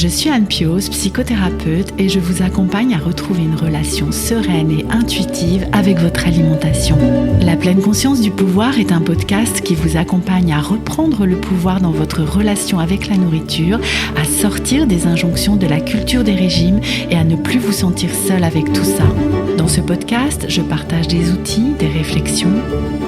Je suis Anne Pioz, psychothérapeute, et je vous accompagne à retrouver une relation sereine et intuitive avec votre alimentation. La pleine conscience du pouvoir est un podcast qui vous accompagne à reprendre le pouvoir dans votre relation avec la nourriture, à sortir des injonctions de la culture des régimes et à ne plus vous sentir seul avec tout ça. Dans ce podcast, je partage des outils, des réflexions.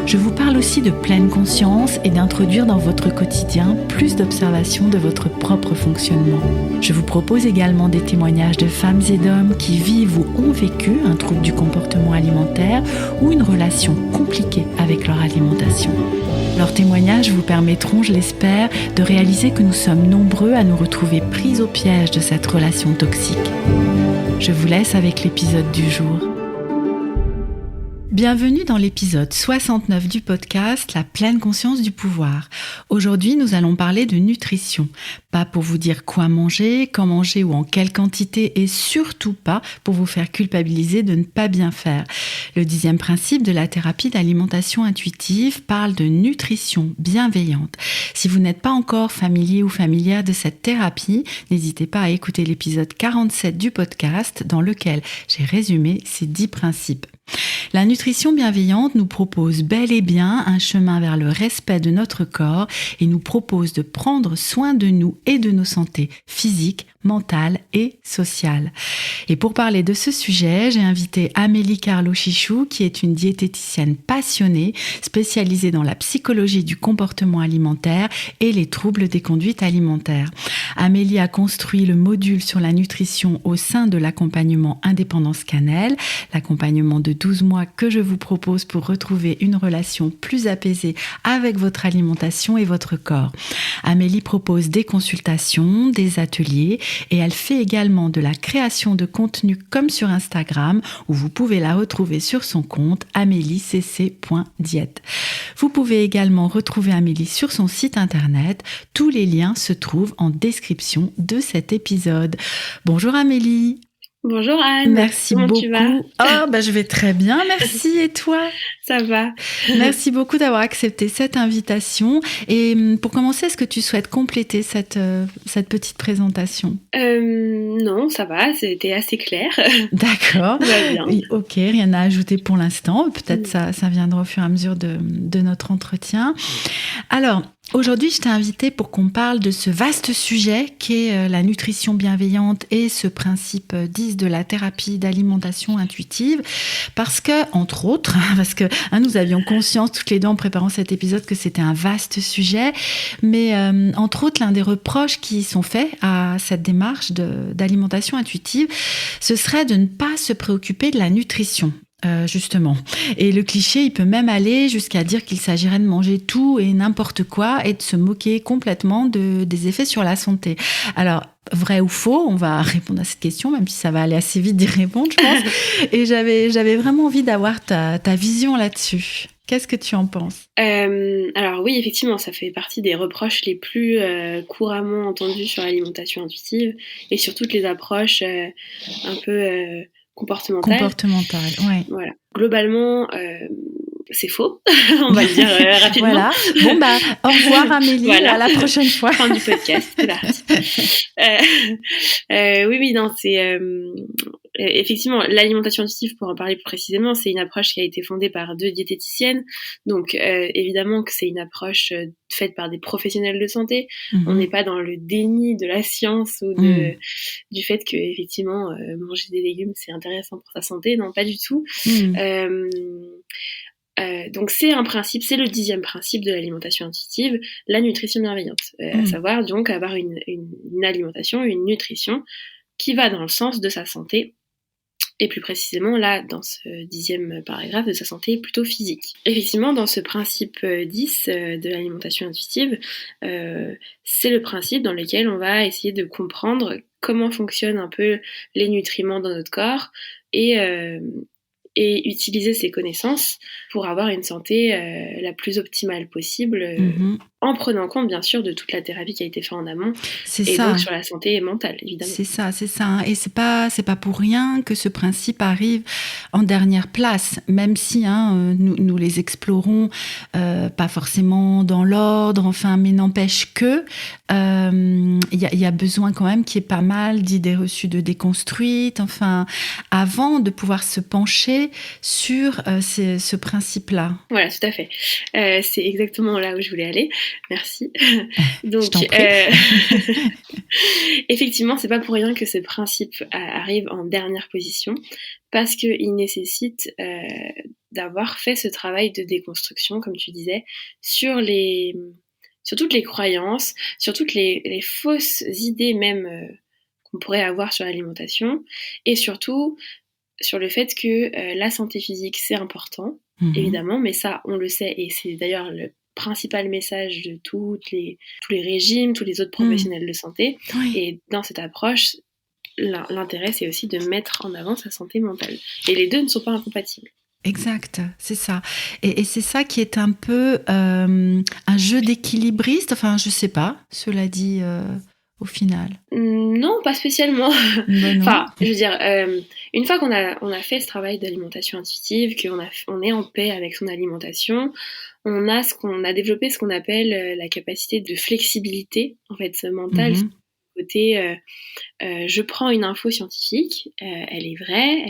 Je vous parle aussi de pleine conscience et d'introduire dans votre quotidien plus d'observation de votre propre fonctionnement. Je vous propose également des témoignages de femmes et d'hommes qui vivent ou ont vécu un trouble du comportement alimentaire ou une relation compliquée avec leur alimentation. Leurs témoignages vous permettront, je l'espère, de réaliser que nous sommes nombreux à nous retrouver pris au piège de cette relation toxique. Je vous laisse avec l'épisode du jour. Bienvenue dans l'épisode 69 du podcast La pleine conscience du pouvoir. Aujourd'hui, nous allons parler de nutrition. Pas pour vous dire quoi manger, quand manger ou en quelle quantité et surtout pas pour vous faire culpabiliser de ne pas bien faire. Le 10e principe de la thérapie d'alimentation intuitive parle de nutrition bienveillante. Si vous n'êtes pas encore familier ou familière de cette thérapie, n'hésitez pas à écouter l'épisode 47 du podcast dans lequel j'ai résumé ces 10 principes. La nutrition bienveillante nous propose bel et bien un chemin vers le respect de notre corps et nous propose de prendre soin de nous et de nos santé physiques, mentales et sociales. Et pour parler de ce sujet, j'ai invité Amélie Carlo-Chichou, qui est une diététicienne passionnée, spécialisée dans la psychologie du comportement alimentaire et les troubles des conduites alimentaires. Amélie a construit le module sur la nutrition au sein de l'accompagnement Indépendance Cannelle, l'accompagnement de 12 mois que je vous propose pour retrouver une relation plus apaisée avec votre alimentation et votre corps. Amélie propose des consultations, des ateliers et elle fait également de la création de contenu comme sur Instagram où vous pouvez la retrouver sur son compte améliecc.diète. Vous pouvez également retrouver Amélie sur son site internet. Tous les liens se trouvent en description de cet épisode. Bonjour Amélie. Bonjour Anne. Merci Comment beaucoup. Tu vas? Je vais très bien, merci. Et toi? Ça va. Merci beaucoup d'avoir accepté cette invitation. Et pour commencer, est-ce que tu souhaites compléter cette petite présentation? Non, ça va, c'était assez clair. D'accord. Tout va bien. Ok, rien à ajouter pour l'instant. Peut-être ça viendra au fur et à mesure de notre entretien. Alors, aujourd'hui, je t'ai invitée pour qu'on parle de ce vaste sujet qu'est la nutrition bienveillante et ce principe 10 de la thérapie d'alimentation intuitive. Parce que, entre autres, nous avions conscience toutes les deux en préparant cet épisode que c'était un vaste sujet, mais entre autres, l'un des reproches qui sont faits à cette démarche d'alimentation intuitive, ce serait de ne pas se préoccuper de la nutrition. Justement. Et le cliché, il peut même aller jusqu'à dire qu'il s'agirait de manger tout et n'importe quoi et de se moquer complètement des effets sur la santé. Alors, vrai ou faux, on va répondre à cette question, même si ça va aller assez vite d'y répondre, je pense. Et j'avais vraiment envie d'avoir ta vision là-dessus. Qu'est-ce que tu en penses? Alors oui, effectivement, ça fait partie des reproches les plus couramment entendus sur l'alimentation intuitive et sur toutes les approches un peu comportementales. Comportementales, ouais. Voilà. Globalement, c'est faux, on va le dire rapidement. Voilà. Bon, au revoir Amélie, voilà. À la prochaine fois. Fin du podcast, c'est parti. Oui, non, c'est... effectivement, l'alimentation intuitive, pour en parler plus précisément, c'est une approche qui a été fondée par 2 diététiciennes. Donc, évidemment que c'est une approche faite par des professionnels de santé. Mm-hmm. On n'est pas dans le déni de la science ou du fait que, effectivement, manger des légumes, c'est intéressant pour sa santé. Non, pas du tout. Donc c'est un principe, c'est le 10e principe de l'alimentation intuitive, la nutrition bienveillante, à savoir donc avoir une alimentation, une nutrition qui va dans le sens de sa santé, et plus précisément là dans ce 10e paragraphe de sa santé plutôt physique. Effectivement, dans ce principe 10 de l'alimentation intuitive, c'est le principe dans lequel on va essayer de comprendre comment fonctionnent un peu les nutriments dans notre corps et utiliser ces connaissances pour avoir une santé la plus optimale possible en prenant compte bien sûr de toute la thérapie qui a été faite en amont C'est et ça. donc sur la santé mentale évidemment. C'est ça, hein. Et c'est pas pour rien que ce principe arrive en dernière place, même si nous les explorons pas forcément dans l'ordre, enfin, mais n'empêche que il y a besoin quand même qu'il y ait pas mal d'idées reçues de déconstruites, enfin, avant de pouvoir se pencher sur ce principe-là. Voilà, tout à fait. C'est exactement là où je voulais aller. Merci. Donc, je t'en prie. effectivement, c'est pas pour rien que ce principe arrive en dernière position, parce qu'il nécessite d'avoir fait ce travail de déconstruction, comme tu disais, sur toutes les croyances, sur toutes les fausses idées même qu'on pourrait avoir sur l'alimentation, et surtout sur le fait que la santé physique, c'est important, évidemment, mais ça, on le sait, et c'est d'ailleurs le principal message de tous les régimes, tous les autres professionnels de santé. Oui. Et dans cette approche, l'intérêt, c'est aussi de mettre en avant sa santé mentale. Et les deux ne sont pas incompatibles. Exact, c'est ça. Et c'est ça qui est un peu un jeu d'équilibriste, enfin, je sais pas, cela dit au final. Non, pas spécialement. Ben non. Enfin, je veux dire, une fois qu'on a fait ce travail d'alimentation intuitive, on est en paix avec son alimentation, on a développé ce qu'on appelle la capacité de flexibilité, en fait, mentale. Côté, je prends une info scientifique, elle est vraie,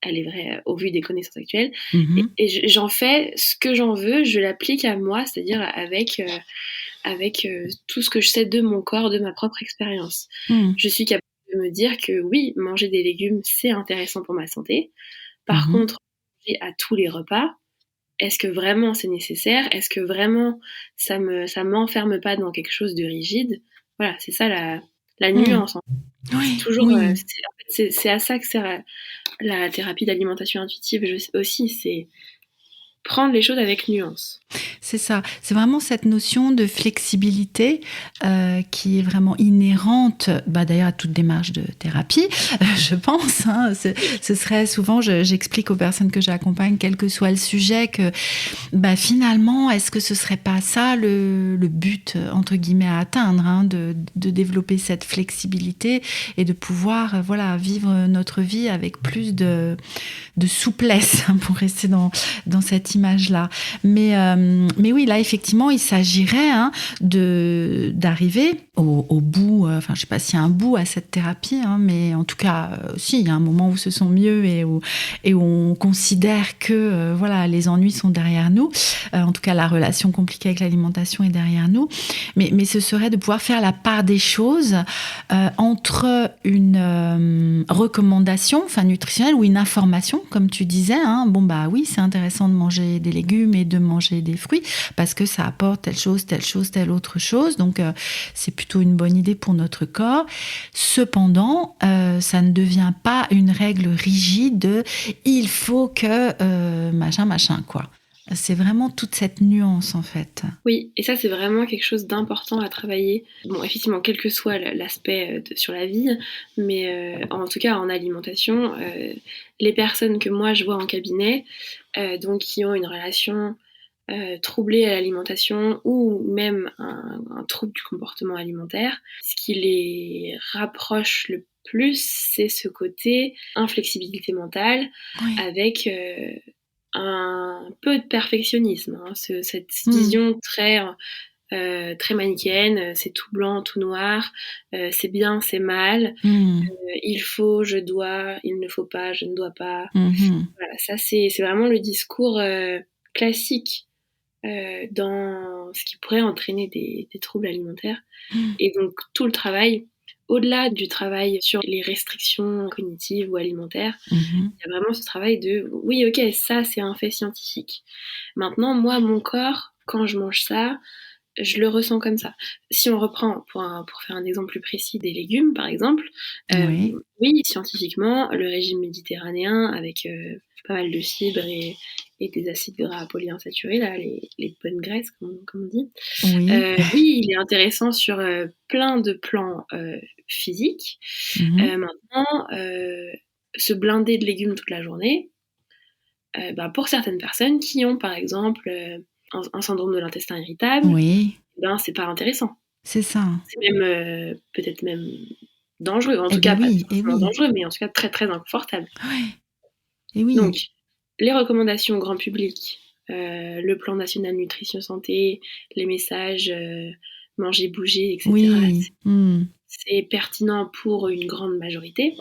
elle est vraie au vu des connaissances actuelles, et j'en fais ce que j'en veux, je l'applique à moi, c'est-à-dire avec tout ce que je sais de mon corps, de ma propre expérience. Je suis capable de me dire que oui, manger des légumes, c'est intéressant pour ma santé. Par contre, manger à tous les repas, est-ce que vraiment c'est nécessaire? Est-ce que vraiment ça m'enferme pas dans quelque chose de rigide? Voilà, c'est ça la nuance. Oui, Toujours, oui. c'est à ça que sert la thérapie d'alimentation intuitive aussi, c'est prendre les choses avec nuance. C'est ça, c'est vraiment cette notion de flexibilité qui est vraiment inhérente, d'ailleurs à toute démarche de thérapie, je pense. Ce serait souvent, j'explique aux personnes que j'accompagne, quel que soit le sujet, que finalement, est-ce que ce serait pas ça le but entre guillemets à atteindre, de développer cette flexibilité et de pouvoir vivre notre vie avec plus de souplesse, pour rester dans cette image-là. Mais oui, là, effectivement, il s'agirait d'arriver au bout, enfin, je sais pas s'il y a un bout à cette thérapie, mais en tout cas, si, il y a un moment où se sent mieux et où on considère que les ennuis sont derrière nous. En tout cas, la relation compliquée avec l'alimentation est derrière nous. Mais ce serait de pouvoir faire la part des choses entre une recommandation, enfin nutritionnelle, ou une information, comme tu disais. Oui, c'est intéressant de manger des légumes et de manger des fruits parce que ça apporte telle chose, telle autre chose. Donc, c'est plutôt une bonne idée pour notre corps. Cependant, ça ne devient pas une règle rigide de il faut que machin, quoi. C'est vraiment toute cette nuance, en fait. Oui, et ça, c'est vraiment quelque chose d'important à travailler. Bon, effectivement, quel que soit l'aspect sur la vie, mais en tout cas, en alimentation, les personnes que moi, je vois en cabinet, donc qui ont une relation troublée à l'alimentation ou même un trouble du comportement alimentaire, ce qui les rapproche le plus, c'est ce côté inflexibilité mentale avec un peu de perfectionnisme, cette vision très manichéenne, c'est tout blanc, tout noir, c'est bien, c'est mal, il faut, je dois, il ne faut pas, je ne dois pas. Voilà, ça c'est vraiment le discours classique dans ce qui pourrait entraîner des troubles alimentaires. Et donc tout le travail, au-delà du travail sur les restrictions cognitives ou alimentaires, il y a vraiment ce travail de oui, ok, ça c'est un fait scientifique. Maintenant, moi, mon corps, quand je mange ça, je le ressens comme ça. Si on reprend, pour faire un exemple plus précis, des légumes, par exemple, oui, scientifiquement, le régime méditerranéen, avec pas mal de fibres et des acides gras polyinsaturés, là, les bonnes graisses, comme on dit. Oui, il est intéressant sur plein de plans physiques. Maintenant, se blinder de légumes toute la journée, pour certaines personnes qui ont, par exemple, un syndrome de l'intestin irritable, Oui, ben c'est pas intéressant. c'est ça. C'est même peut-être même dangereux, en Eh tout bien cas pas oui, eh forcément oui. dangereux, mais en tout cas très très inconfortable. Ouais, eh Donc, oui. les recommandations grand public, le plan national nutrition santé, les messages manger, bouger, etc. Oui. Mmh. C'est pertinent pour une grande majorité,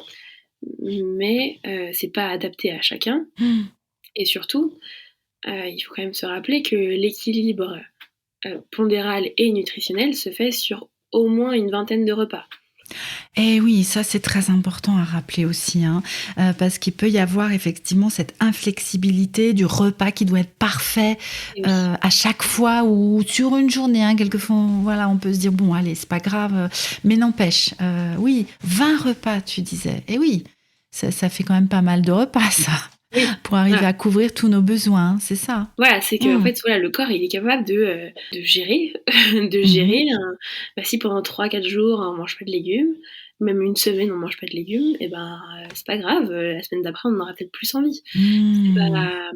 mais c'est pas adapté à chacun. Mmh. Et surtout, il faut quand même se rappeler que l'équilibre pondéral et nutritionnel se fait sur au moins une vingtaine de repas. Et oui, ça c'est très important à rappeler aussi, hein, parce qu'il peut y avoir effectivement cette inflexibilité du repas qui doit être parfait Et oui. à chaque fois ou sur une journée. Hein, quelquefois, voilà, on peut se dire bon, allez, c'est pas grave, mais n'empêche, oui, 20 repas, tu disais. Et oui, ça fait quand même pas mal de repas, ça, Oui, pour arriver voilà. à couvrir tous nos besoins, c'est ça. Voilà, c'est que en Mmh. fait, voilà, le corps, il est capable de gérer, de Mhm. gérer. Bah, si pendant 3-4 jours on mange pas de légumes, même une semaine on mange pas de légumes, et ben c'est pas grave. La semaine d'après, on en aura peut-être plus envie. C'est Mmh. pas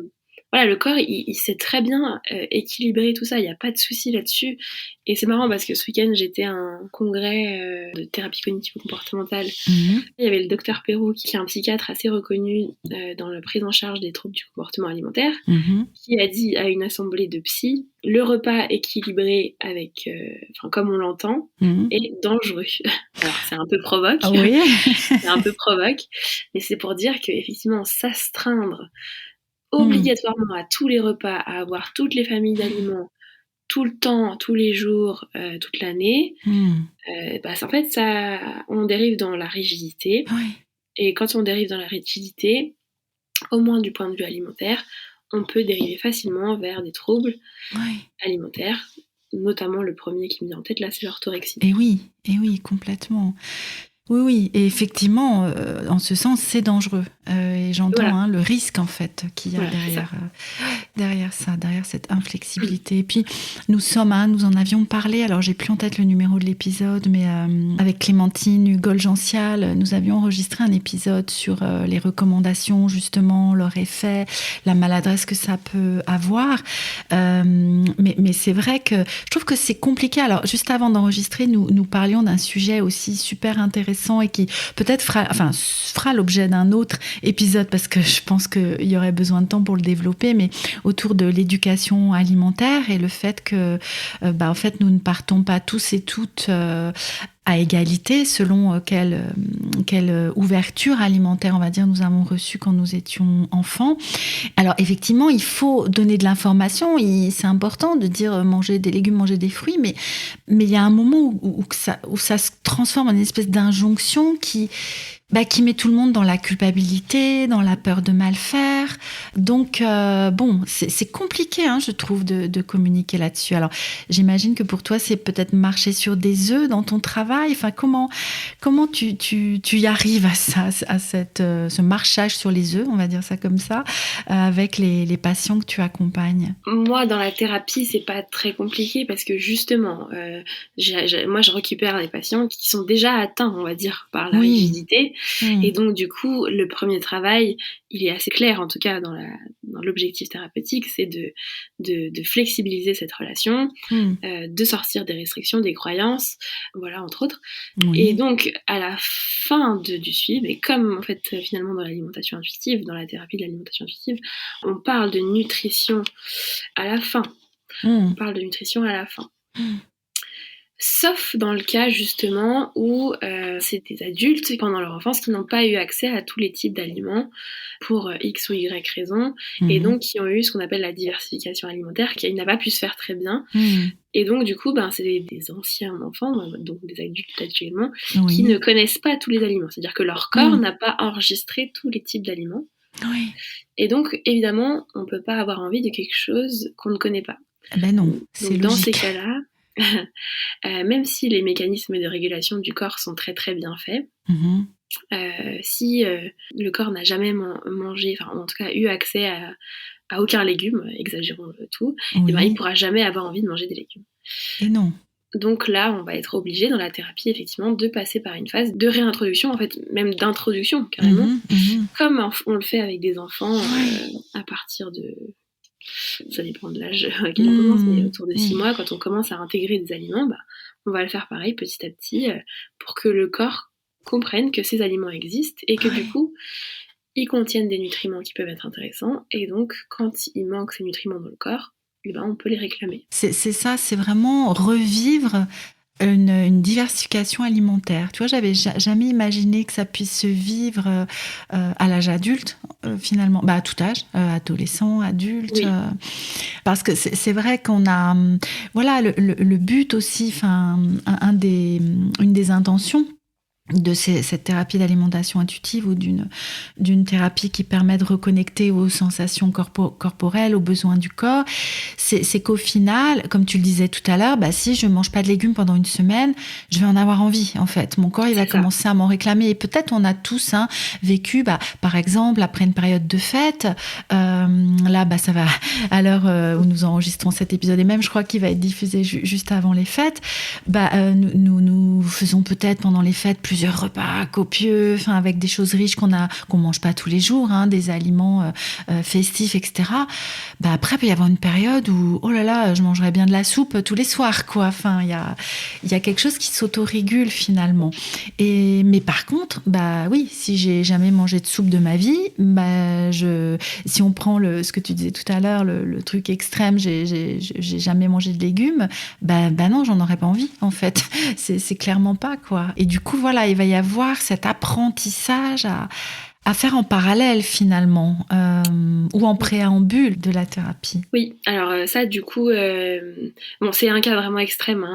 voilà, le corps, il sait très bien équilibrer tout ça. Il y a pas de souci là-dessus. Et c'est marrant parce que ce week-end, j'étais à un congrès de thérapie cognitivo-comportementale. Mhm. Il y avait le docteur Perroux, qui est un psychiatre assez reconnu dans la prise en charge des troubles du comportement alimentaire, Mhm. qui a dit à une assemblée de psy, le repas équilibré avec, comme on l'entend, Mhm. est dangereux. Alors c'est un peu provoque, Ah oui. c'est un peu provoque, mais c'est pour dire qu'effectivement s'astreindre Mmh. obligatoirement à tous les repas, à avoir toutes les familles d'aliments, tout le temps, tous les jours, toute l'année, Mmh. bah, en fait ça, on dérive dans la rigidité. Oui. Et quand on dérive dans la rigidité, au moins du point de vue alimentaire, on peut dériver facilement vers des troubles Oui. alimentaires, notamment le premier qui me vient en tête là, c'est l'orthorexie. Et oui, complètement. Oui, oui, et effectivement, en ce sens, c'est dangereux. Et j'entends Voilà, hein, le risque en fait qu'il y a voilà, c'est ça. derrière ça, derrière cette inflexibilité. Et puis nous sommes, hein, nous en avions parlé. Alors j'ai plus en tête le numéro de l'épisode, mais avec Clémentine Hugol-Gential, nous avions enregistré un épisode sur les recommandations justement, leur effet, la maladresse que ça peut avoir. Mais c'est vrai que je trouve que c'est compliqué. Alors juste avant d'enregistrer, nous parlions d'un sujet aussi super intéressant et qui peut-être fera l'objet d'un autre épisode parce que je pense qu'il y aurait besoin de temps pour le développer, mais autour de l'éducation alimentaire et le fait que en fait, nous ne partons pas tous et toutes à égalité selon quelle ouverture alimentaire, on va dire, nous avons reçu quand nous étions enfants. Alors effectivement, il faut donner de l'information, c'est important de dire manger des légumes, manger des fruits, mais il y a un moment où ça se transforme en une espèce d'injonction qui met tout le monde dans la culpabilité, dans la peur de mal faire. Donc, c'est compliqué, hein, je trouve, de communiquer là-dessus. Alors, j'imagine que pour toi, c'est peut-être marcher sur des œufs dans ton travail. Enfin, comment tu y arrives à ça, à ce marchage sur les œufs, on va dire ça comme ça, avec les patients que tu accompagnes? Moi, dans la thérapie, c'est pas très compliqué parce que justement, moi, je récupère des patients qui sont déjà atteints, on va dire, par la Oui. rigidité. Mmh. Et donc, du coup, le premier travail, il est assez clair, en tout cas dans l'objectif thérapeutique, c'est de flexibiliser cette relation, Mmh. de sortir des restrictions, des croyances, voilà, entre autres. Et Oui. donc, à la fin du suivi, et comme en fait, finalement, dans l'alimentation intuitive, dans la thérapie de l'alimentation intuitive, on parle de nutrition à la fin. On Mmh. parle de nutrition à la fin. Mmh. Sauf dans le cas justement où c'est des adultes pendant leur enfance qui n'ont pas eu accès à tous les types d'aliments pour X ou Y raison, et Mmh. donc qui ont eu ce qu'on appelle la diversification alimentaire, qui n'a pas pu se faire très bien. Mmh. Et donc du coup, c'est des anciens enfants, donc des adultes actuellement, qui ne Oui. connaissent pas tous les aliments. C'est-à-dire que leur corps Mmh. n'a pas enregistré tous les types d'aliments. Oui. Et donc, évidemment, on ne peut pas avoir envie de quelque chose qu'on ne connaît pas. Ben non, c'est Donc, dans ces logique. cas-là, même si les mécanismes de régulation du corps sont très très bien faits, Mmh. si le corps n'a jamais mangé, enfin en tout cas eu accès à aucun légume, exagérons le tout, et il Oui. pourra jamais avoir envie de manger des légumes. Et non. Donc là, on va être obligé dans la thérapie effectivement de passer par une phase de réintroduction, en fait même d'introduction carrément, Mmh. Mmh. comme on le fait avec des enfants Oui. à partir de ça dépend de l'âge auquel on commence, mais autour de 6 mois, quand on commence à intégrer des aliments, on va le faire pareil petit à petit pour que le corps comprenne que ces aliments existent et que du coup, ils contiennent des nutriments qui peuvent être intéressants. Et donc, quand il manque ces nutriments dans le corps, on peut les réclamer. C'est ça, c'est vraiment revivre une diversification alimentaire. Tu vois, j'avais jamais imaginé que ça puisse se vivre à l'âge adulte, finalement. À tout âge, adolescent, adulte. Oui. Parce que c'est vrai qu'on a... Voilà, le but aussi, une des intentions de cette thérapie d'alimentation intuitive ou d'une thérapie qui permet de reconnecter aux sensations corporelles, aux besoins du corps, c'est qu'au final, comme tu le disais tout à l'heure, si je mange pas de légumes pendant une semaine, je vais en avoir envie, en fait. Mon corps, il va commencer à m'en réclamer. Et peut-être on a tous vécu, par exemple, après une période de fête, là, ça va, à l'heure où nous enregistrons cet épisode, et même, je crois qu'il va être diffusé juste avant les fêtes, nous faisons peut-être pendant les fêtes plusieurs repas copieux, avec des choses riches qu'on mange pas tous les jours, des aliments festifs, etc. Après, il peut y avoir une période où, oh là là, je mangerais bien de la soupe tous les soirs, quoi. Il y a quelque chose qui s'autorégule finalement. Mais par contre, oui, si j'ai jamais mangé de soupe de ma vie, si on prend ce que tu disais tout à l'heure, le truc extrême, j'ai jamais mangé de légumes, non, j'en aurais pas envie, en fait. C'est clairement pas, quoi. Et du coup, voilà, il va y avoir cet apprentissage à faire en parallèle finalement, ou en préambule de la thérapie. Oui, alors ça du coup, c'est un cas vraiment extrême,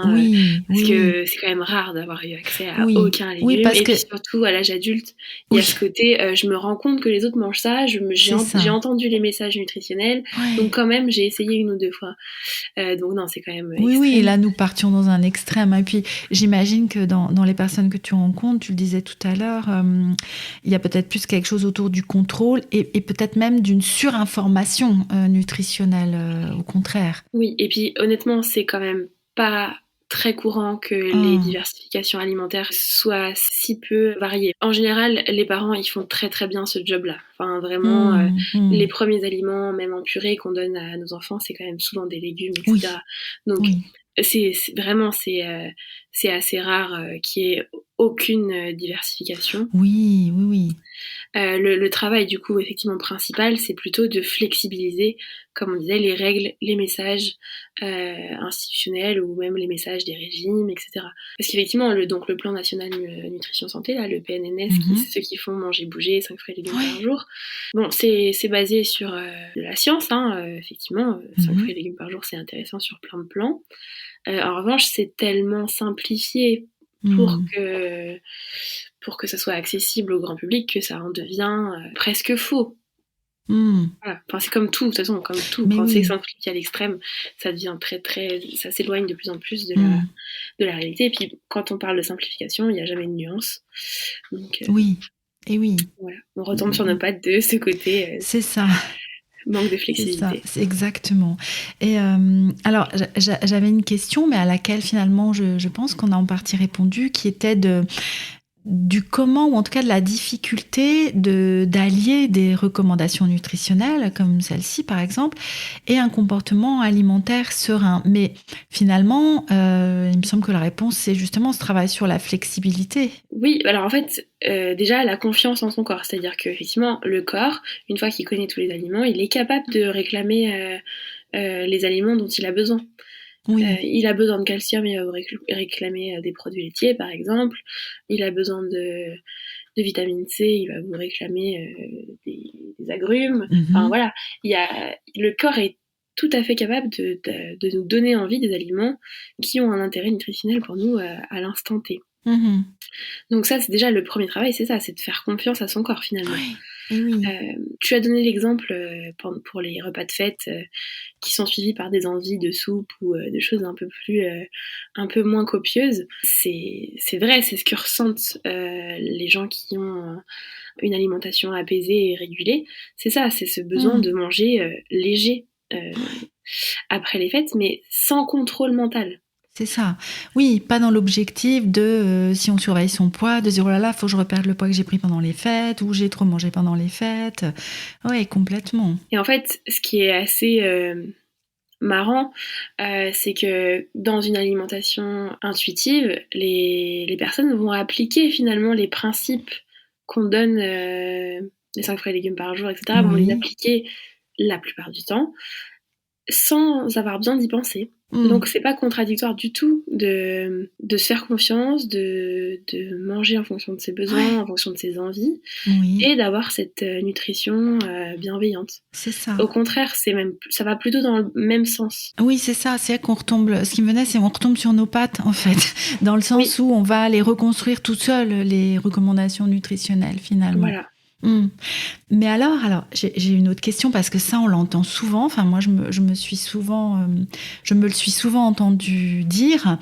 parce que c'est quand même rare d'avoir eu accès à aucun légume, puis surtout à l'âge adulte, il y a ce côté, je me rends compte que les autres mangent ça, j'ai entendu les messages nutritionnels, donc quand même j'ai essayé 1 ou 2 fois, donc non, c'est quand même extrême. Oui, là nous partions dans un extrême, et puis j'imagine que dans les personnes que tu rencontres, tu le disais tout à l'heure, il y a peut-être plus quelque chose autour du contrôle et peut-être même d'une surinformation nutritionnelle, au contraire. Oui, et puis honnêtement, c'est quand même pas très courant que les diversifications alimentaires soient si peu variées. En général, les parents, ils font très très bien ce job-là. Vraiment, les premiers aliments, même en purée, qu'on donne à nos enfants, c'est quand même souvent des légumes, etc. Donc, c'est assez rare qu'il y ait aucune diversification. Oui. Le travail du coup effectivement principal, c'est plutôt de flexibiliser, comme on disait, les règles, les messages institutionnels ou même les messages des régimes, etc. Parce qu'effectivement, le plan national nutrition santé, là, le PNNS, c'est ceux qui font manger, bouger, 5 fruits et légumes par jour. Bon, c'est basé sur de la science, effectivement, 5 fruits et légumes par jour, c'est intéressant sur plein de plans. En revanche, c'est tellement simplifié pour que ça soit accessible au grand public que ça en devient presque faux. Voilà. C'est comme tout, de toute façon, comme tout. Quand c'est simplifié à l'extrême, ça devient ça s'éloigne de plus en plus de la réalité. Et puis, quand on parle de simplification, il n'y a jamais de nuance. Donc, voilà. On retombe sur nos pattes de ce côté. C'est ça. Manque de flexibilité. C'est exactement. Et alors, j'avais une question, mais à laquelle finalement, je pense qu'on a en partie répondu, qui était du comment, ou en tout cas de la difficulté d'allier des recommandations nutritionnelles, comme celle-ci par exemple, et un comportement alimentaire serein. Mais finalement, il me semble que la réponse, c'est justement ce travail sur la flexibilité. Oui, alors en fait, déjà la confiance en son corps, c'est-à-dire qu'effectivement, le corps, une fois qu'il connaît tous les aliments, il est capable de réclamer les aliments dont il a besoin. Il a besoin de calcium, il va vous réclamer des produits laitiers par exemple. Il a besoin de vitamine C, il va vous réclamer des agrumes. Voilà, le corps est tout à fait capable de nous donner envie des aliments qui ont un intérêt nutritionnel pour nous à l'instant T. Donc ça, c'est déjà le premier travail, c'est ça, c'est de faire confiance à son corps finalement. Tu as donné l'exemple pour les repas de fête qui sont suivis par des envies de soupe ou de choses un peu moins copieuses. C'est vrai, c'est ce que ressentent les gens qui ont une alimentation apaisée et régulée. C'est ça, c'est ce besoin de manger léger après les fêtes, mais sans contrôle mental. C'est ça. Oui, pas dans l'objectif de, si on surveille son poids, de dire oh là là, faut que je reperde le poids que j'ai pris pendant les fêtes ou j'ai trop mangé pendant les fêtes. Oui, complètement. Et en fait, ce qui est assez marrant, c'est que dans une alimentation intuitive, les personnes vont appliquer finalement les principes qu'on donne, les 5 fruits et légumes par jour, etc., vont les appliquer la plupart du temps sans avoir besoin d'y penser. Donc c'est pas contradictoire du tout de se faire confiance, de manger en fonction de ses besoins, en fonction de ses envies, et d'avoir cette nutrition bienveillante. C'est ça. Au contraire, ça va plutôt dans le même sens. Oui, c'est ça. C'est qu'on retombe. Ce qui me venait, c'est qu'on retombe sur nos pattes, en fait, dans le sens où on va les reconstruire tout seul, les recommandations nutritionnelles, finalement. Voilà. Mais alors, j'ai une autre question parce que ça, on l'entend souvent. Enfin, moi, je me le suis souvent entendu dire.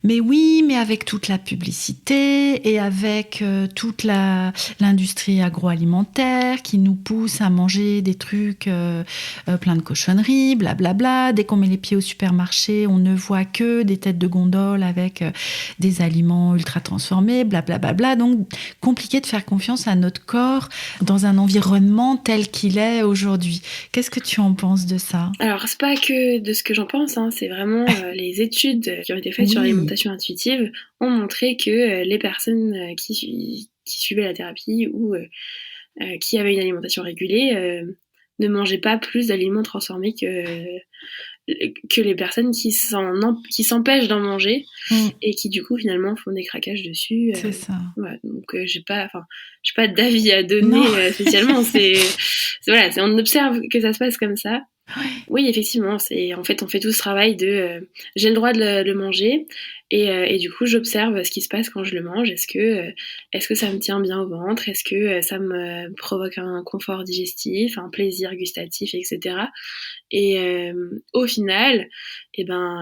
Mais oui, mais avec toute la publicité et avec toute l'industrie agroalimentaire qui nous pousse à manger des trucs plein de cochonneries, blablabla. Dès qu'on met les pieds au supermarché, on ne voit que des têtes de gondole avec des aliments ultra transformés, blablabla. Donc, compliqué de faire confiance à notre corps dans un environnement tel qu'il est aujourd'hui. Qu'est-ce que tu en penses de ça ? Alors, c'est pas que de ce que j'en pense, hein, c'est vraiment les études qui ont été faites sur l'alimentation intuitive ont montré que les personnes qui suivaient la thérapie ou qui avaient une alimentation régulée ne mangeaient pas plus d'aliments transformés que les personnes qui s'empêchent d'en manger et qui du coup finalement font des craquages dessus. C'est ça. Ouais, donc j'ai pas d'avis à donner spécialement. Voilà, on observe que ça se passe comme ça. Ouais. Oui, effectivement, en fait on fait tout ce travail de j'ai le droit de le manger et du coup j'observe ce qui se passe quand je le mange. Est-ce que ça me tient bien au ventre? Est-ce que ça me provoque un confort digestif, un plaisir gustatif, etc. Et au final,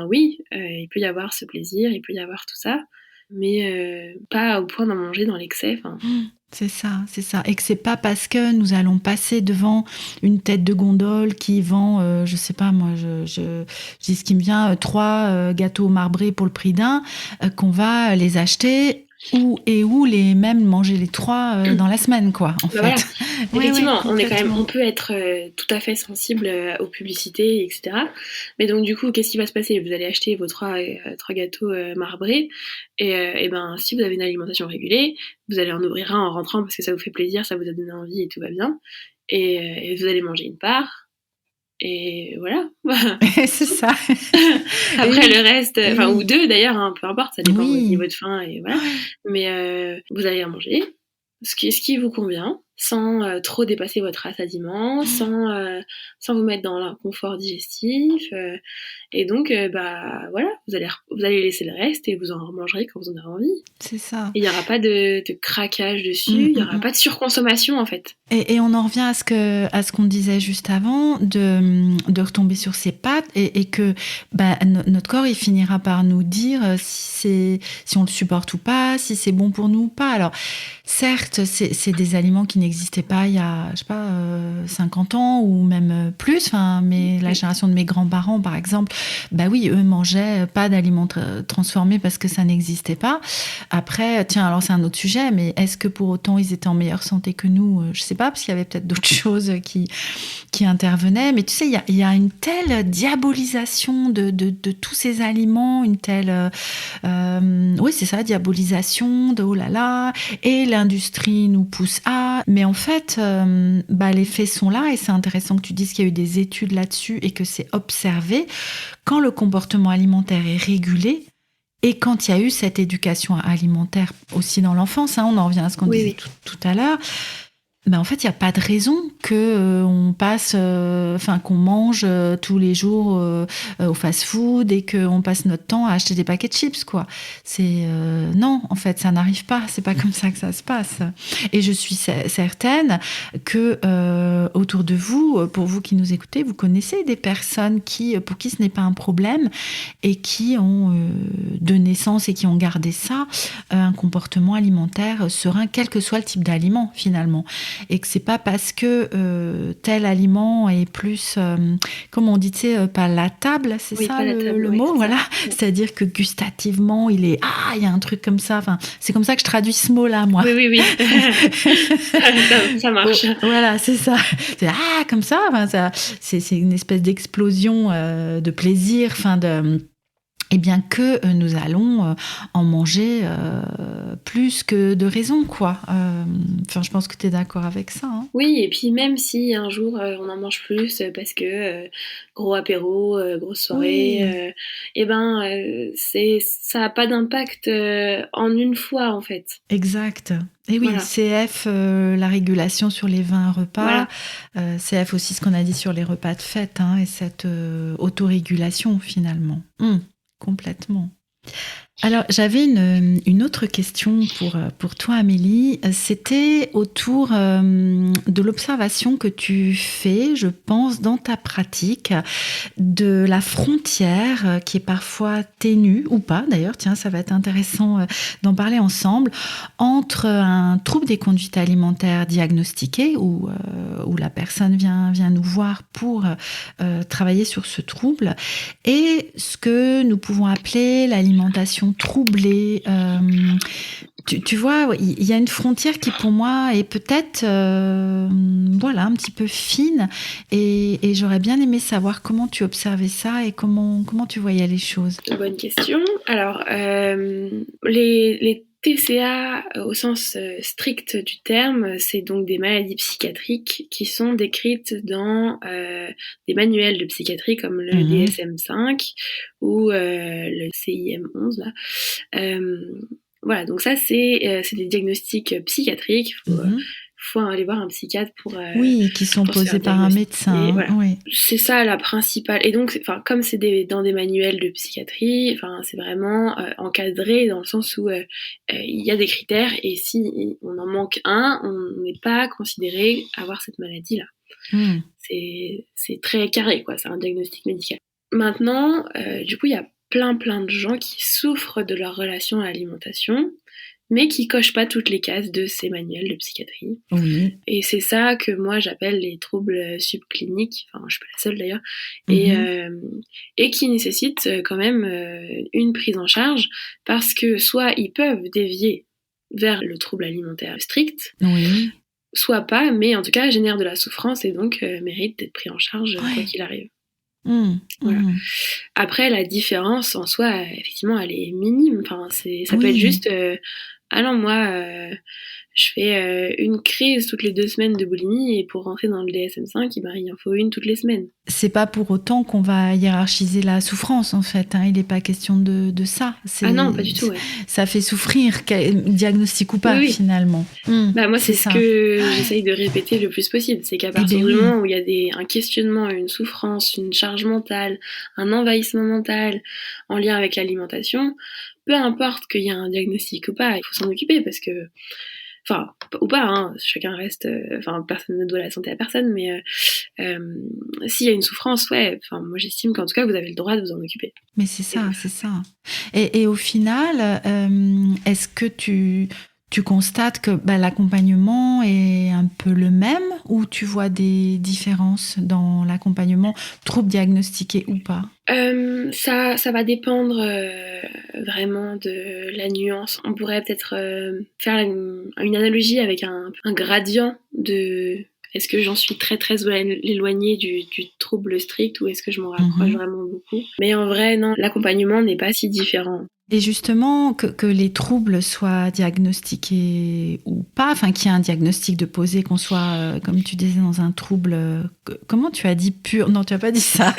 oui, il peut y avoir ce plaisir, il peut y avoir tout ça, mais pas au point d'en manger dans l'excès. C'est ça. Et que c'est pas parce que nous allons passer devant une tête de gondole qui vend, je sais pas, moi, je dis ce qui me vient, 3 gâteaux marbrés pour le prix d'un, qu'on va les acheter ou les même manger les 3 dans la semaine, quoi, en fait. Voilà. Effectivement, on peut être tout à fait sensible aux publicités, etc. Mais donc du coup, qu'est-ce qui va se passer? Vous allez acheter vos 3 gâteaux marbrés et si vous avez une alimentation régulée, vous allez en ouvrir un en rentrant parce que ça vous fait plaisir, ça vous a donné envie et tout va bien. Et vous allez manger une part. Et voilà. C'est ça. Après le reste, ou 2 d'ailleurs, hein, peu importe, ça dépend de votre niveau de faim et voilà. Mais vous allez en manger ce qui vous convient, sans trop dépasser votre rassasiement, sans vous mettre dans l'inconfort digestif. Et donc, voilà, vous allez laisser le reste et vous en mangerez quand vous en aurez envie. C'est ça. Il n'y aura pas de craquage dessus, il n'y aura pas de surconsommation en fait. Et on en revient à ce qu'on disait juste avant, de retomber sur ses pattes et que notre corps il finira par nous dire si on le supporte ou pas, si c'est bon pour nous ou pas. Alors certes, c'est des aliments qui n'existaient pas il y a, je sais pas, 50 ans ou même plus. Mais la génération de mes grands-parents, par exemple, oui, eux mangeaient pas d'aliments transformés parce que ça n'existait pas. Après, tiens, alors c'est un autre sujet, mais est-ce que pour autant ils étaient en meilleure santé que nous ? Je sais pas, parce qu'il y avait peut-être d'autres choses qui intervenaient. Mais tu sais, il y a une telle diabolisation de tous ces aliments, une telle, oui, c'est ça, diabolisation de oh là là, et l'industrie nous pousse à. Mais en fait, les faits sont là, et c'est intéressant que tu dises qu'il y a eu des études là-dessus et que c'est observé. Quand le comportement alimentaire est régulé, et quand il y a eu cette éducation alimentaire aussi dans l'enfance, on en revient à ce qu'on disait tout à l'heure, en fait, il n'y a pas de raison qu'on qu'on mange tous les jours au fast-food et qu'on passe notre temps à acheter des paquets de chips, quoi. Non, en fait, ça n'arrive pas. C'est pas comme ça que ça se passe. Et je suis certaine que autour de vous, pour vous qui nous écoutez, vous connaissez des personnes pour qui ce n'est pas un problème et qui ont de naissance et qui ont gardé ça, un comportement alimentaire serein, quel que soit le type d'aliment, finalement. et que c'est pas parce que tel aliment est plus, comme on dit, tu sais, palatable, c'est Oui, ça palatable, le oui, mot, c'est voilà. ça. C'est-à-dire que gustativement, il y a un truc comme ça. Enfin, c'est comme ça que je traduis ce mot-là, moi. Oui, oui, oui. Ça Oh, marche. voilà, c'est ça. C'est comme ça. Enfin, c'est une espèce d'explosion de plaisir, enfin et bien que nous allons en manger plus que de raison, quoi. Enfin, je pense que tu es d'accord avec ça. Hein. Oui, et puis même si un jour on en mange plus parce que gros apéro, grosse soirée, Oui, ça n'a pas d'impact en une fois en fait. exact. Et oui, Voilà, CF, la régulation sur les 20 repas, voilà. CF aussi ce qu'on a dit sur les repas de fête, hein, et cette autorégulation finalement. Complètement. Alors, j'avais une autre question pour toi, Amélie. C'était autour de l'observation que tu fais, je pense, dans ta pratique, de la frontière qui est parfois ténue, ou pas d'ailleurs, tiens, ça va être intéressant d'en parler ensemble, entre un trouble des conduites alimentaires diagnostiqué, où la personne vient nous voir pour travailler sur ce trouble, et ce que nous pouvons appeler l'alimentation troublée. Tu vois, il y a une frontière qui pour moi est peut-être voilà, un petit peu fine, et j'aurais bien aimé savoir comment tu observais ça et comment tu voyais les choses. Bonne question. Alors, les TCA au sens strict du terme, c'est donc des maladies psychiatriques qui sont décrites dans des manuels de psychiatrie comme le DSM-5 ou le CIM-11 là. Voilà, donc ça c'est des diagnostics psychiatriques. Faut aller voir un psychiatre Oui, qui sont pour se posés faire par un médecin. diagnostiquer. Voilà. Oui. C'est ça la principale. Et donc, comme c'est dans des manuels de psychiatrie, c'est vraiment encadré dans le sens où il y a des critères et si on en manque un, on n'est pas considéré avoir cette maladie-là. C'est très carré, quoi. C'est un diagnostic médical. Maintenant, du coup, il y a plein de gens qui souffrent de leur relation à l'alimentation, mais qui cochent pas toutes les cases de ces manuels de psychiatrie. Oui. Et c'est ça que moi j'appelle les troubles subcliniques, enfin je suis pas la seule d'ailleurs, et qui nécessitent quand même une prise en charge, parce que soit ils peuvent dévier vers le trouble alimentaire strict, Oui. soit pas, mais en tout cas génèrent de la souffrance et donc méritent d'être pris en charge quoi qu'il arrive. Voilà. Après, la différence en soi, effectivement, elle est minime. Ça peut être juste, ah non, moi, je fais une crise toutes les 2 semaines de boulimie et pour rentrer dans le DSM-5, il en faut une toutes les semaines. C'est pas pour autant qu'on va hiérarchiser la souffrance, en fait. Hein. Il n'est pas question de ça. Ah non, pas du tout. Ouais. Ça fait souffrir, diagnostic ou pas, finalement. Moi, c'est ce que j'essaye de répéter le plus possible. C'est qu'à partir du moment où il y a un questionnement, une souffrance, une charge mentale, un envahissement mental en lien avec l'alimentation, peu importe qu'il y ait un diagnostic ou pas, il faut s'en occuper parce que... Enfin, ou pas, hein, chacun reste... personne ne doit la santé à personne, mais s'il y a une souffrance, moi j'estime qu'en tout cas, vous avez le droit de vous en occuper. Mais c'est ça, c'est ça. Et au final, est-ce que tu constates que l'accompagnement est un peu le même, ou tu vois des différences dans l'accompagnement, trouble diagnostiqué ou pas ? Ça va dépendre vraiment de la nuance. On pourrait peut-être faire une analogie avec un gradient de... Est-ce que j'en suis très éloignée du trouble strict ou est-ce que je m'en rapproche vraiment beaucoup ? Mais en vrai, non, l'accompagnement n'est pas si différent. Et justement, que les troubles soient diagnostiqués ou pas, enfin qu'il y ait un diagnostic de posé, qu'on soit, comme tu disais, dans un trouble, comment tu as dit pur ? Non, tu n'as pas dit ça.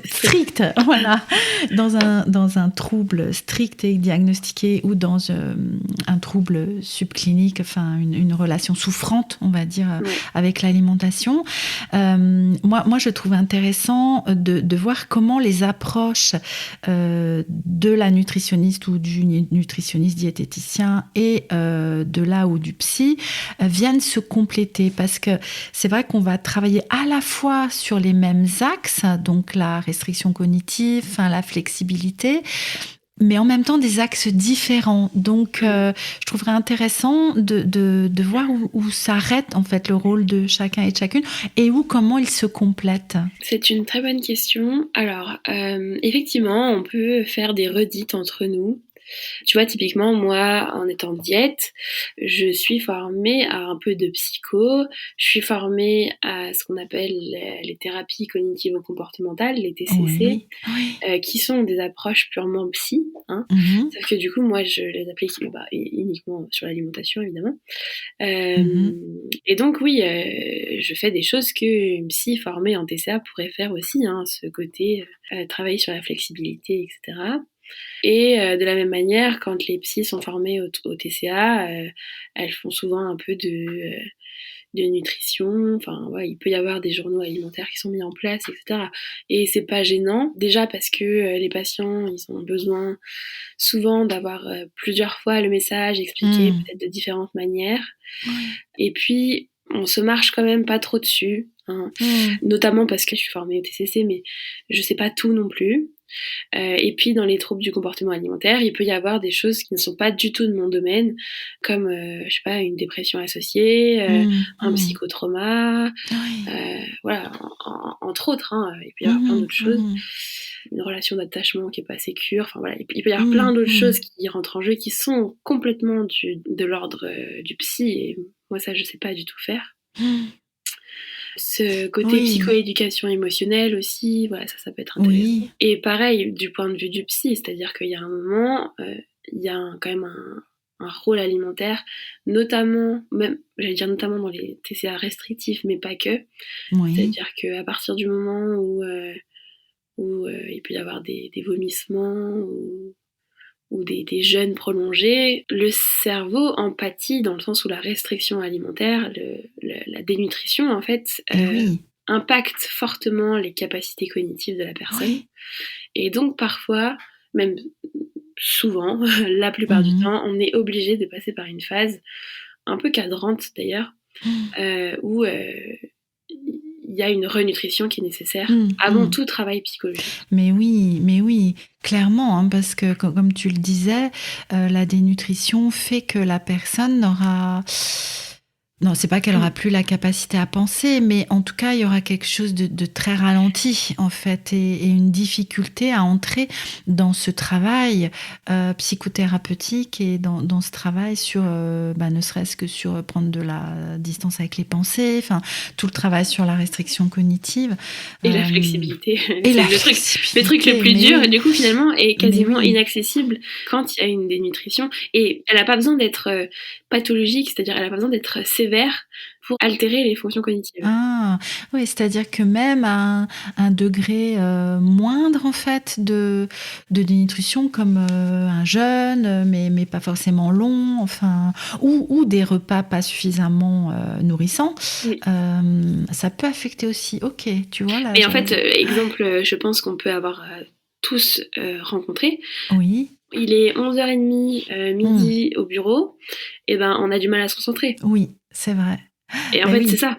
Strict, voilà. Dans un trouble strict et diagnostiqué, ou dans un trouble subclinique, enfin une relation souffrante, on va dire, avec l'alimentation. Moi, je trouve intéressant de voir comment les approches de la nutritionniste ou du nutritionniste diététicien et de là ou du psy viennent se compléter, parce que c'est vrai qu'on va travailler à la fois sur les mêmes axes, donc la restriction cognitive, la flexibilité, mais en même temps des axes différents. Donc, je trouverais intéressant de voir où s'arrête en fait le rôle de chacun et de chacune et comment ils se complètent. C'est une très bonne question. Alors, effectivement, on peut faire des redites entre nous. Tu vois, typiquement, moi, en étant diète, je suis formée à un peu de psycho, je suis formée à ce qu'on appelle les thérapies cognitivo-comportementales, les TCC, qui sont des approches purement psy, hein. Sauf que du coup, moi, je les applique uniquement sur l'alimentation, évidemment. Et donc, oui, je fais des choses qu'une psy formée en TCA pourrait faire aussi, hein, ce côté travailler sur la flexibilité, etc. Et de la même manière, quand les psys sont formées au TCA, elles font souvent un peu de nutrition. Enfin, ouais, il peut y avoir des journaux alimentaires qui sont mis en place, etc. Et c'est pas gênant, déjà parce que les patients, ils ont besoin souvent d'avoir plusieurs fois le message expliqué, peut-être de différentes manières. Et puis, on se marche quand même pas trop dessus, hein. Notamment parce que je suis formée au TCC, mais je sais pas tout non plus. Et puis dans les troubles du comportement alimentaire, il peut y avoir des choses qui ne sont pas du tout de mon domaine, comme je sais pas, une dépression associée, un psychotrauma, voilà, entre autres, hein, il peut y avoir plein d'autres choses, une relation d'attachement qui est pas sécure, enfin voilà, il peut y avoir plein d'autres choses qui rentrent en jeu, qui sont complètement de l'ordre du psy, et moi ça je sais pas du tout faire. Ce côté psychoéducation émotionnelle aussi, voilà, ça peut être intéressant. Et pareil, du point de vue du psy, c'est-à-dire qu'il y a un moment, il y a quand même un rôle alimentaire, notamment, même, j'allais dire notamment dans les TCA restrictifs, mais pas que. C'est-à-dire qu'à partir du moment où il peut y avoir des vomissements ou des jeûnes prolongés, le cerveau empathie dans le sens où la restriction alimentaire, la dénutrition en fait, impacte fortement les capacités cognitives de la personne. Et donc parfois, même souvent, la plupart du temps, on est obligé de passer par une phase un peu cadrante d'ailleurs, où il y a une renutrition qui est nécessaire avant tout travail psychologique. Mais oui, clairement, hein, parce que comme tu le disais, la dénutrition fait que la personne n'aura... Non, c'est pas qu'elle aura plus la capacité à penser, mais en tout cas, il y aura quelque chose de très ralenti, en fait, et une difficulté à entrer dans ce travail psychothérapeutique et dans ce travail sur, ne serait-ce que sur prendre de la distance avec les pensées, enfin, tout le travail sur la restriction cognitive. Et la flexibilité. Et le truc le plus dur, du coup, finalement, est quasiment inaccessible quand il y a une dénutrition. Et elle n'a pas besoin d'être pathologique, c'est-à-dire elle n'a pas besoin d'être sévère pour altérer les fonctions cognitives. Ah, oui, c'est-à-dire que même à un degré moindre, en fait, de dénutrition, comme un jeûne, mais pas forcément long, enfin, ou des repas pas suffisamment nourrissants, ça peut affecter aussi. Ok, tu vois là. Et en fait, exemple, je pense qu'on peut avoir tous rencontré. Oui. Il est 11h30, midi au bureau, et ben on a du mal à se concentrer. Oui, c'est vrai. Et en fait, c'est ça.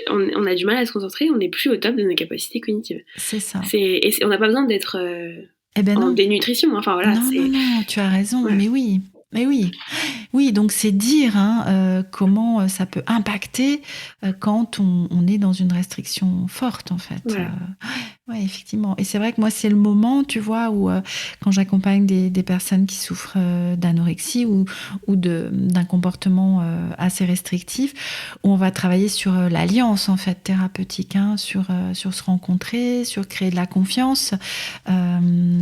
On a du mal à se concentrer, on n'est plus au top de nos capacités cognitives. C'est ça. Et on n'a pas besoin d'être en dénutrition. Enfin, voilà, non, tu as raison, ouais. Mais oui. Oui, donc c'est dire comment ça peut impacter quand on est dans une restriction forte, en fait. Voilà. Ouais, effectivement. Et c'est vrai que moi, c'est le moment, tu vois, où quand j'accompagne des personnes qui souffrent d'anorexie ou d'un comportement assez restrictif, où on va travailler sur l'alliance, en fait, thérapeutique, hein, sur se rencontrer, sur créer de la confiance,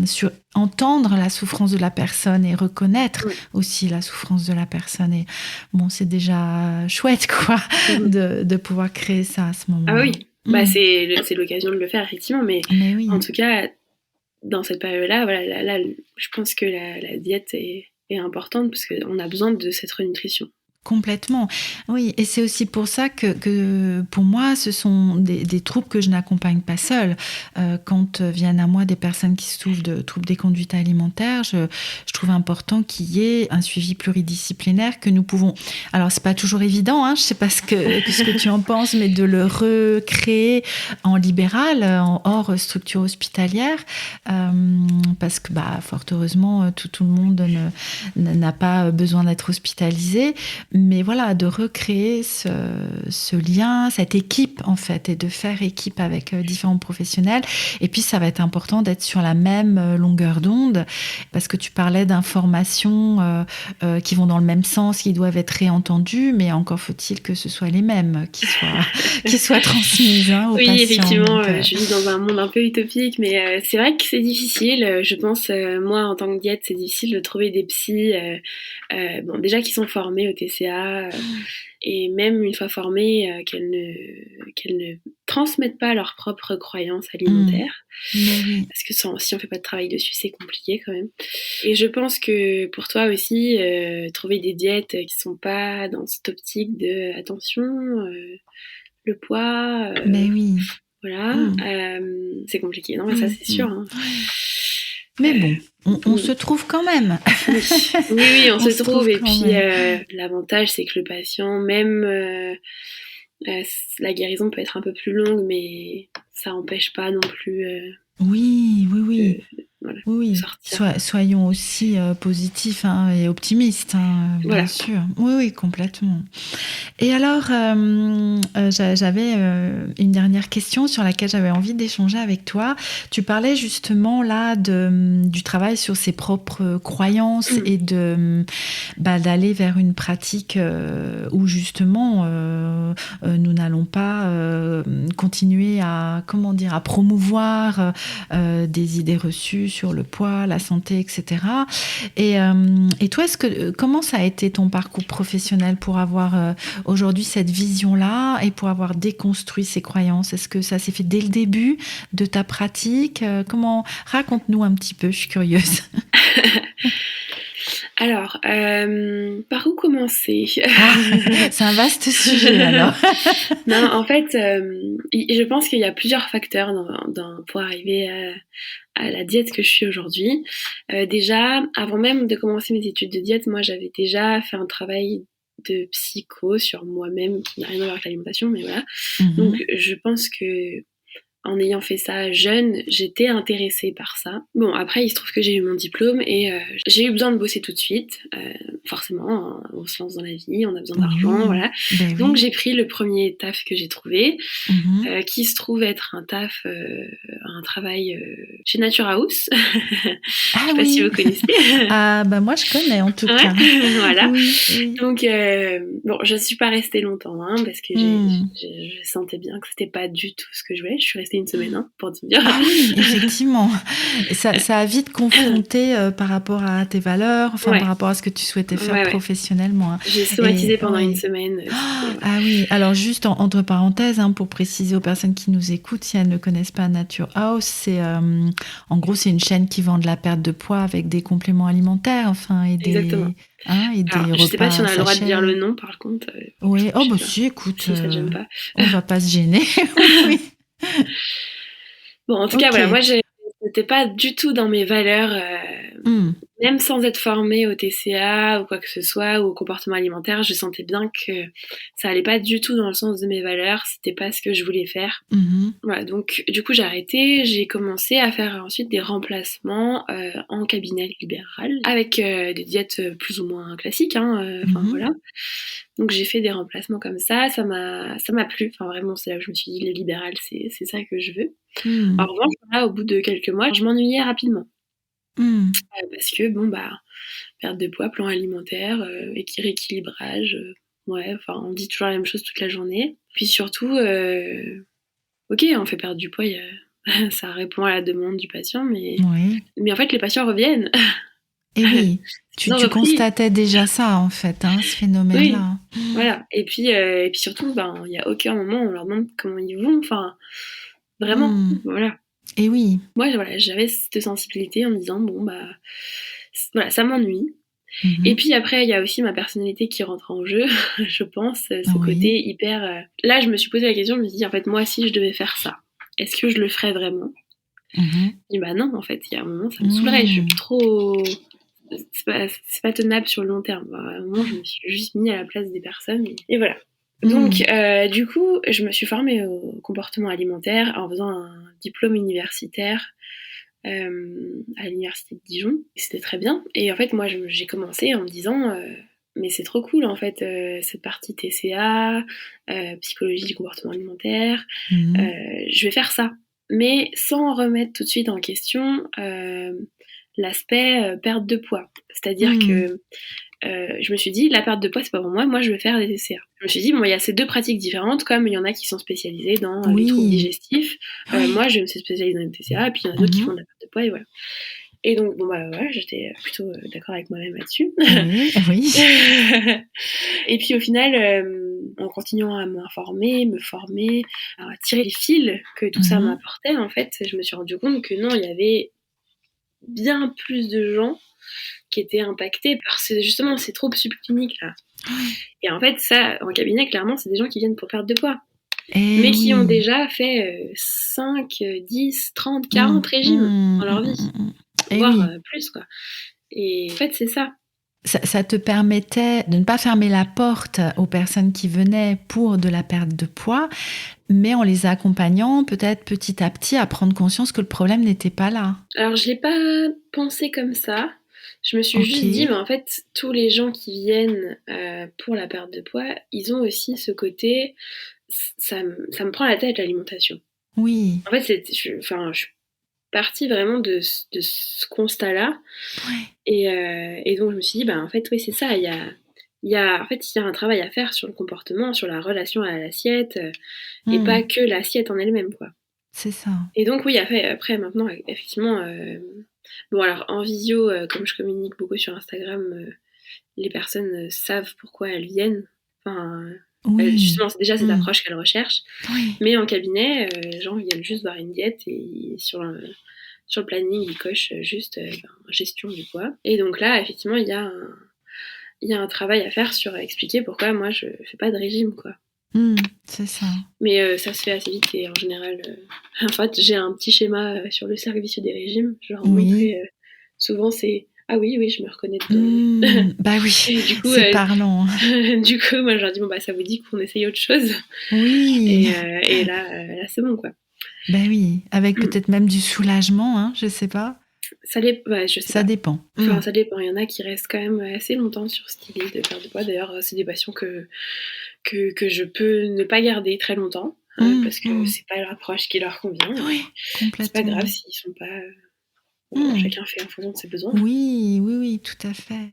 sur entendre la souffrance de la personne et reconnaître aussi la souffrance de la personne. Et bon, c'est déjà chouette, quoi, de pouvoir créer ça à ce moment-là. Ah oui. C'est l'occasion de le faire, effectivement, mais oui. En tout cas, dans cette période-là, voilà, là, je pense que la diète est importante parce qu'on a besoin de cette renutrition. Complètement. Oui, et c'est aussi pour ça que pour moi, ce sont des troubles que je n'accompagne pas seule. Quand viennent à moi des personnes qui souffrent de troubles des conduites alimentaires, je trouve important qu'il y ait un suivi pluridisciplinaire que nous pouvons... Alors, c'est pas toujours évident, hein, je sais pas ce que tu en penses, mais de le recréer en libéral, en hors structure hospitalière, parce que, fort heureusement, tout le monde n'a pas besoin d'être hospitalisé. Mais voilà, de recréer ce lien, cette équipe en fait, et de faire équipe avec différents professionnels. Et puis ça va être important d'être sur la même longueur d'onde, parce que tu parlais d'informations qui vont dans le même sens, qui doivent être réentendues, mais encore faut-il que ce soit les mêmes qui soient transmises aux oui, patients. Effectivement, je vis dans un monde un peu utopique, mais c'est vrai que c'est difficile. Je pense, moi, en tant que diète, c'est difficile de trouver des psys, déjà qui sont formés au TCA, et même une fois formées, qu'elles ne transmettent pas leurs propres croyances alimentaires. Oui. Parce que si on fait pas de travail dessus, c'est compliqué quand même. Et je pense que pour toi aussi, trouver des diètes qui sont pas dans cette optique de attention, le poids, Mais oui. voilà, c'est compliqué. Non, mais ça c'est sûr. Hein. Mais bon, on se trouve quand même. Oui, on se trouve. Et puis l'avantage, c'est que le patient, même la guérison peut être un peu plus longue, mais ça n'empêche pas non plus. Oui. Voilà, Oui, soyons aussi positifs et optimistes, bien sûr. Oui, complètement. Et alors, j'avais une dernière question sur laquelle j'avais envie d'échanger avec toi. Tu parlais justement là du travail sur ses propres croyances et d'aller vers une pratique où justement nous n'allons pas continuer à promouvoir des idées reçues sur le poids, la santé, etc. Et toi, comment ça a été ton parcours professionnel pour avoir aujourd'hui cette vision-là et pour avoir déconstruit ces croyances? Est-ce que ça s'est fait dès le début de ta pratique? Raconte-nous un petit peu, je suis curieuse. Alors, par où commencer? C'est un vaste sujet, alors. Non, en fait, je pense qu'il y a plusieurs facteurs pour arriver à la diète que je suis aujourd'hui. Déjà, avant même de commencer mes études de diète, moi, j'avais déjà fait un travail de psycho sur moi-même qui n'a rien à voir avec l'alimentation, mais voilà. Donc, je pense que en ayant fait ça jeune, j'étais intéressée par ça. Bon, après, il se trouve que j'ai eu mon diplôme et j'ai eu besoin de bosser tout de suite. Forcément, on se lance dans la vie, on a besoin d'argent, voilà. Donc, j'ai pris le premier taf que j'ai trouvé, qui se trouve être un travail chez Nature House. Je sais pas si vous connaissez. Moi, je connais en tout cas. Voilà. Oui. Donc, je suis pas restée longtemps, parce que je sentais bien que c'était pas du tout ce que je voulais. Je suis restée une semaine, pour te dire. Ah oui, effectivement. Ça a vite confronté par rapport à tes valeurs, par rapport à ce que tu souhaitais faire professionnellement. J'ai somatisé pendant une semaine. Ah oui, alors juste entre parenthèses, pour préciser aux personnes qui nous écoutent, si elles ne connaissent pas Nature House, c'est en gros c'est une chaîne qui vend de la perte de poids avec des compléments alimentaires, et des... Exactement. Et des repas. Je sais pas si on a le droit de dire le nom, par contre. Oui, si, écoute, si ça te gêne pas. On va pas se gêner. Oui. Bon, en tout cas, voilà, moi, c'était pas du tout dans mes valeurs, même sans être formée au TCA ou quoi que ce soit, ou au comportement alimentaire, je sentais bien que ça allait pas du tout dans le sens de mes valeurs, c'était pas ce que je voulais faire. Voilà, donc du coup j'ai arrêté, j'ai commencé à faire ensuite des remplacements en cabinet libéral, avec des diètes plus ou moins classiques, voilà. Donc j'ai fait des remplacements comme ça m'a plu, vraiment c'est là où je me suis dit le libéral c'est ça que je veux. En revanche, là, au bout de quelques mois, je m'ennuyais rapidement. Parce que perte de poids, plan alimentaire, rééquilibrage, on dit toujours la même chose toute la journée. Puis surtout, ok, on fait perdre du poids, ça répond à la demande du patient, mais en fait les patients reviennent. Et oui, tu constatais déjà ça en fait, ce phénomène-là. Oui, voilà. Et puis surtout, il n'y a aucun moment où on leur demande comment ils vont, vraiment, voilà. Et oui. Moi, j'avais cette sensibilité en me disant, ça m'ennuie. Et puis après, il y a aussi ma personnalité qui rentre en jeu, je pense, ce côté hyper... Là, je me suis posé la question, je me suis dit, en fait, moi, si je devais faire ça, est-ce que je le ferais vraiment ? Et bah non, en fait, il y a un moment, ça me saoulerait, je suis trop... C'est pas tenable sur le long terme. À un moment, je me suis juste mis à la place des personnes, et voilà. Donc, du coup, je me suis formée au comportement alimentaire en faisant un diplôme universitaire à l'université de Dijon. C'était très bien. Et en fait, moi, j'ai commencé en me disant, mais c'est trop cool, en fait, cette partie TCA, psychologie du comportement alimentaire. Je vais faire ça. Mais sans remettre tout de suite en question l'aspect perte de poids. C'est-à-dire que je me suis dit, la perte de poids, c'est pas pour moi je vais faire des TCA. Je me suis dit, bon, il y a ces deux pratiques différentes, comme il y en a qui sont spécialisés dans les troubles digestifs. Moi, je me suis spécialisée dans les TCA, et puis il y en a d'autres qui font de la perte de poids, et voilà. Et donc, bon, bah voilà, j'étais plutôt d'accord avec moi-même là-dessus. Oui. Et puis au final, en continuant à m'informer, me former, à tirer les fils que tout ça m'apportait, en fait, je me suis rendu compte que non, il y avait bien plus de gens qui étaient impactés par justement ces troubles subcliniques là. Et en fait, ça, en cabinet, clairement, c'est des gens qui viennent pour perdre de poids. Mais qui ont déjà fait 5, 10, 30, 40 régimes dans leur vie. Voire plus, quoi. Et en fait, c'est ça. Ça te permettait de ne pas fermer la porte aux personnes qui venaient pour de la perte de poids, mais en les accompagnant peut-être petit à petit à prendre conscience que le problème n'était pas là. Alors, je l'ai pas pensé comme ça. Je me suis juste dit, mais en fait, tous les gens qui viennent pour la perte de poids, ils ont aussi ce côté, ça me prend la tête, l'alimentation. Oui. En fait, je suis partie vraiment de ce constat-là. Et donc, je me suis dit, en fait, oui, c'est ça. Il y a un travail à faire sur le comportement, sur la relation à l'assiette, et pas que l'assiette en elle-même, quoi. C'est ça. Et donc, oui, après maintenant, effectivement... Bon, alors, en visio, comme je communique beaucoup sur Instagram, les personnes savent pourquoi elles viennent. Enfin, justement, c'est déjà cette approche qu'elles recherchent. Mais en cabinet, les gens viennent juste voir une diète et sur le planning, ils cochent juste gestion du poids. Et donc là, effectivement, il y a un travail à faire sur expliquer pourquoi moi, je fais pas de régime, quoi. C'est ça. Mais ça se fait assez vite et en général, en fait, j'ai un petit schéma sur le cercle vicieux des régimes. Je leur montrer, souvent, c'est « Ah oui, je me reconnais dedans. » Bah oui, du coup, c'est parlant. Du coup, moi, je leur dis « Bon, ça vous dit qu'on essaye autre chose ?» Oui. Et là, c'est bon, quoi. Bah oui, avec peut-être même du soulagement, hein, je sais pas. Ça dépend. Enfin, ça dépend. Il y en a qui restent quand même assez longtemps sur cette idée de perte de poids. D'ailleurs, c'est des patients que je peux ne pas garder très longtemps, parce que c'est pas l'approche qui leur convient. Oui, complètement. C'est pas grave s'ils sont pas... chacun fait en fonction de ses besoins. Oui, tout à fait.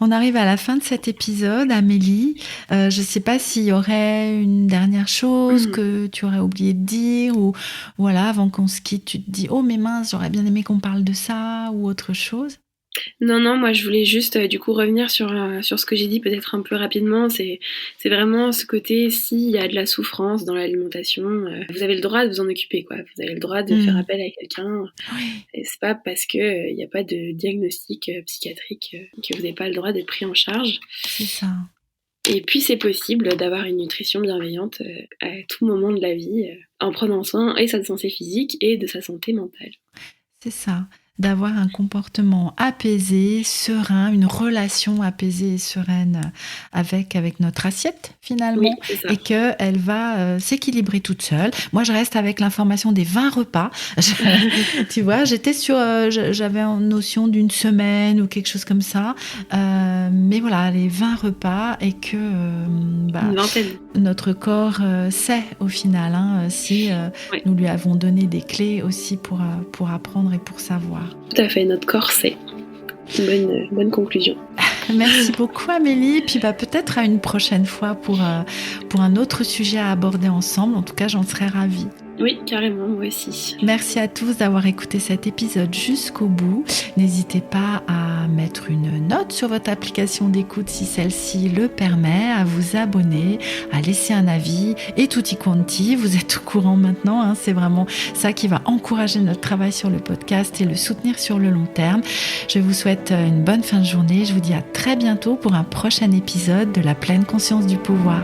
On arrive à la fin de cet épisode, Amélie. Je ne sais pas s'il y aurait une dernière chose que tu aurais oublié de dire, ou voilà, avant qu'on se quitte, tu te dis « Oh, mais mince, j'aurais bien aimé qu'on parle de ça » ou autre chose. Non, moi je voulais juste du coup revenir sur ce que j'ai dit peut-être un peu rapidement. C'est vraiment ce côté, s'il y a de la souffrance dans l'alimentation, vous avez le droit de vous en occuper, quoi. Vous avez le droit de faire appel à quelqu'un. Et c'est pas parce que n'y a pas de diagnostic psychiatrique que vous n'avez pas le droit d'être pris en charge. C'est ça. Et puis c'est possible d'avoir une nutrition bienveillante à tout moment de la vie, en prenant soin et de sa santé physique et de sa santé mentale. C'est ça. D'avoir un comportement apaisé, serein, une relation apaisée et sereine avec notre assiette finalement, et qu'elle va s'équilibrer toute seule. Moi, je reste avec l'information des 20 repas. Tu vois, j'avais en notion d'une semaine ou quelque chose comme ça, mais voilà, les 20 repas, et que notre corps sait au final, si nous lui avons donné des clés aussi pour apprendre et pour savoir. Tout à fait, notre corps sait. Une bonne conclusion. Merci beaucoup, Amélie. Puis peut-être à une prochaine fois pour un autre sujet à aborder ensemble. En tout cas, j'en serais ravie. Oui, carrément, moi aussi. Merci à tous d'avoir écouté cet épisode jusqu'au bout. N'hésitez pas à mettre une note sur votre application d'écoute si celle-ci le permet, à vous abonner, à laisser un avis et tutti quanti. Vous êtes au courant maintenant, hein, c'est vraiment ça qui va encourager notre travail sur le podcast et le soutenir sur le long terme. Je vous souhaite une bonne fin de journée. Je vous dis à très bientôt pour un prochain épisode de La pleine conscience du pouvoir.